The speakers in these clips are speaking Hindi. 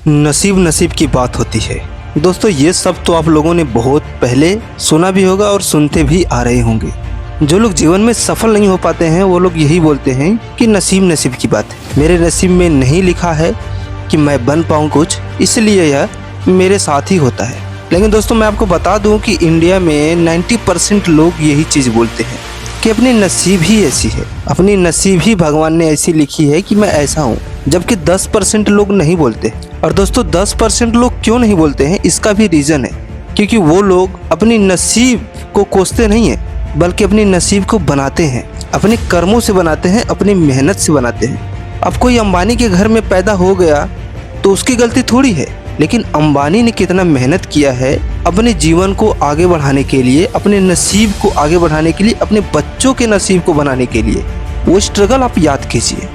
नसीब नसीब की बात होती है दोस्तों। ये सब तो आप लोगों ने बहुत पहले सुना भी होगा और सुनते भी आ रहे होंगे। जो लोग जीवन में सफल नहीं हो पाते हैं वो लोग यही बोलते हैं कि नसीब नसीब की बात है, मेरे नसीब में नहीं लिखा है कि मैं बन पाऊँ कुछ, इसलिए यह मेरे साथ ही होता है। लेकिन दोस्तों मैं आपको बता दूं कि इंडिया में 90% लोग यही चीज़ बोलते हैं कि अपनी नसीब ही ऐसी है, अपनी नसीब ही भगवान ने ऐसी लिखी है कि मैं ऐसा हूँ, जबकि 10% लोग नहीं बोलते। और दोस्तों 10% लोग क्यों नहीं बोलते हैं, इसका भी रीज़न है, क्योंकि वो लोग अपनी नसीब को कोसते नहीं हैं, बल्कि अपनी नसीब को बनाते हैं, अपने कर्मों से बनाते हैं, अपनी मेहनत से बनाते हैं। अब कोई अंबानी के घर में पैदा हो गया तो उसकी गलती थोड़ी है, लेकिन अंबानी ने कितना मेहनत किया है अपने जीवन को आगे बढ़ाने के लिए, अपने नसीब को आगे बढ़ाने के लिए, अपने बच्चों के नसीब को बनाने के लिए। वो स्ट्रगल आप याद कीजिए,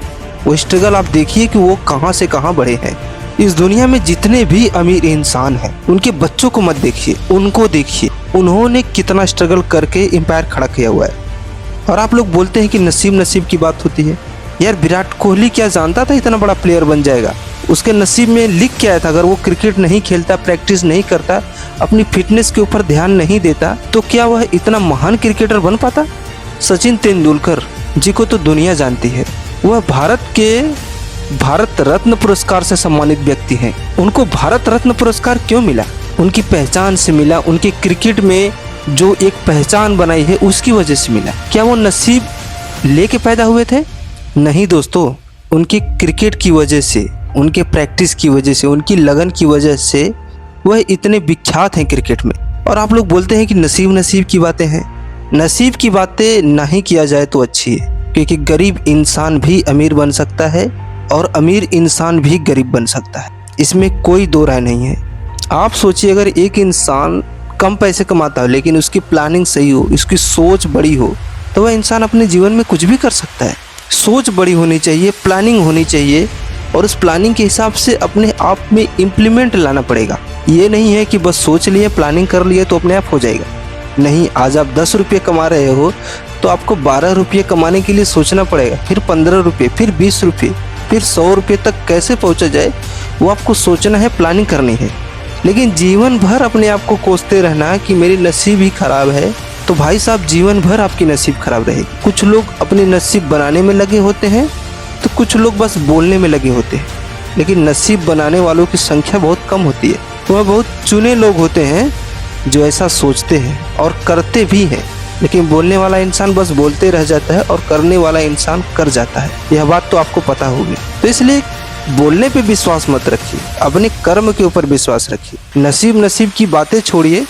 वो स्ट्रगल आप देखिए कि वो कहाँ से कहाँ बढ़े हैं। इस दुनिया में जितने भी अमीर इंसान हैं उनके बच्चों को मत देखिए, उनको देखिए, उन्होंने कितना स्ट्रगल करके एम्पायर खड़ा किया हुआ है। और आप लोग बोलते हैं कि नसीब नसीब की बात होती है। यार विराट कोहली क्या जानता था इतना बड़ा प्लेयर बन जाएगा? उसके नसीब में लिख के आया था, अगर वो क्रिकेट नहीं खेलता, प्रैक्टिस नहीं करता, अपनी फिटनेस के ऊपर ध्यान नहीं देता, तो क्या वह इतना महान क्रिकेटर बन पाता? सचिन तेंदुलकर जी को तो दुनिया जानती है, वह भारत रत्न पुरस्कार से सम्मानित व्यक्ति हैं। उनको भारत रत्न पुरस्कार क्यों मिला? उनकी पहचान से मिला, उनके क्रिकेट में जो एक पहचान बनाई है उसकी वजह से मिला। क्या वो नसीब लेके पैदा हुए थे? नहीं दोस्तों, उनके क्रिकेट की वजह से, उनके प्रैक्टिस की वजह से, उनकी लगन की वजह से वह इतने विख्यात हैं क्रिकेट में। और आप लोग बोलते हैं कि नसीब नसीब की बातें हैं। नसीब की बातें नहीं किया जाए तो अच्छी है, क्योंकि गरीब इंसान भी अमीर बन सकता है और अमीर इंसान भी गरीब बन सकता है, इसमें कोई दो राय नहीं है। आप सोचिए, अगर एक इंसान कम पैसे कमाता हो लेकिन उसकी प्लानिंग सही हो, उसकी सोच बड़ी हो, तो वह इंसान अपने जीवन में कुछ भी कर सकता है। सोच बड़ी होनी चाहिए, प्लानिंग होनी चाहिए, और उस प्लानिंग के हिसाब से अपने आप में इम्प्लीमेंट लाना पड़ेगा। ये नहीं है कि बस सोच लिए, प्लानिंग कर लिए तो अपने आप हो जाएगा। नहीं, आज आप 10 रुपये कमा रहे हो तो आपको 12 रुपये कमाने के लिए सोचना पड़ेगा, फिर 15 रुपये, फिर 20 रुपये, फिर 100 रुपये तक कैसे पहुँचा जाए वो आपको सोचना है, प्लानिंग करनी है। लेकिन जीवन भर अपने आप को कोसते रहना कि मेरी नसीब ही खराब है, तो भाई साहब जीवन भर आपकी नसीब खराब रहेगी। कुछ लोग अपने नसीब बनाने में लगे होते हैं तो कुछ लोग बस बोलने में लगे होते हैं, लेकिन नसीब बनाने वालों की संख्या बहुत कम होती है। वह बहुत चुने लोग होते हैं जो ऐसा सोचते हैं और करते भी हैं, लेकिन बोलने वाला इंसान बस बोलते रह जाता है और करने वाला इंसान कर जाता है। यह बात तो आपको पता होगी। तो इसलिए बोलने पे विश्वास मत रखिए, अपने कर्म के ऊपर विश्वास रखिए। नसीब नसीब की बातें छोड़िए,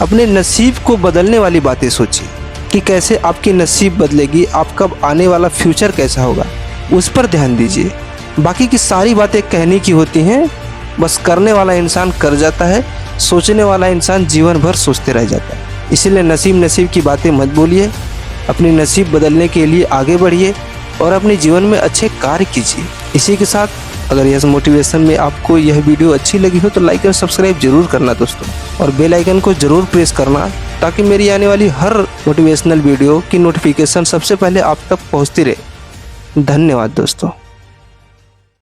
अपने नसीब को बदलने वाली बातें सोचिए कि कैसे आपकी नसीब बदलेगी, आपका आने वाला फ्यूचर कैसा होगा, उस पर ध्यान दीजिए। बाकी की सारी बातें कहने की होती हैं, बस करने वाला इंसान कर जाता है, सोचने वाला इंसान जीवन भर सोचते रह जाता है। इसीलिए नसीब नसीब की बातें मत बोलिए, अपनी नसीब बदलने के लिए आगे बढ़िए और अपने जीवन में अच्छे कार्य कीजिए। इसी के साथ अगर यह मोटिवेशन में आपको यह वीडियो अच्छी लगी हो तो लाइक और सब्सक्राइब जरूर करना दोस्तों, और बेल आइकन को जरूर प्रेस करना, ताकि मेरी आने वाली हर मोटिवेशनल वीडियो की नोटिफिकेशन सबसे पहले आप तक पहुंचती रहे। धन्यवाद दोस्तों।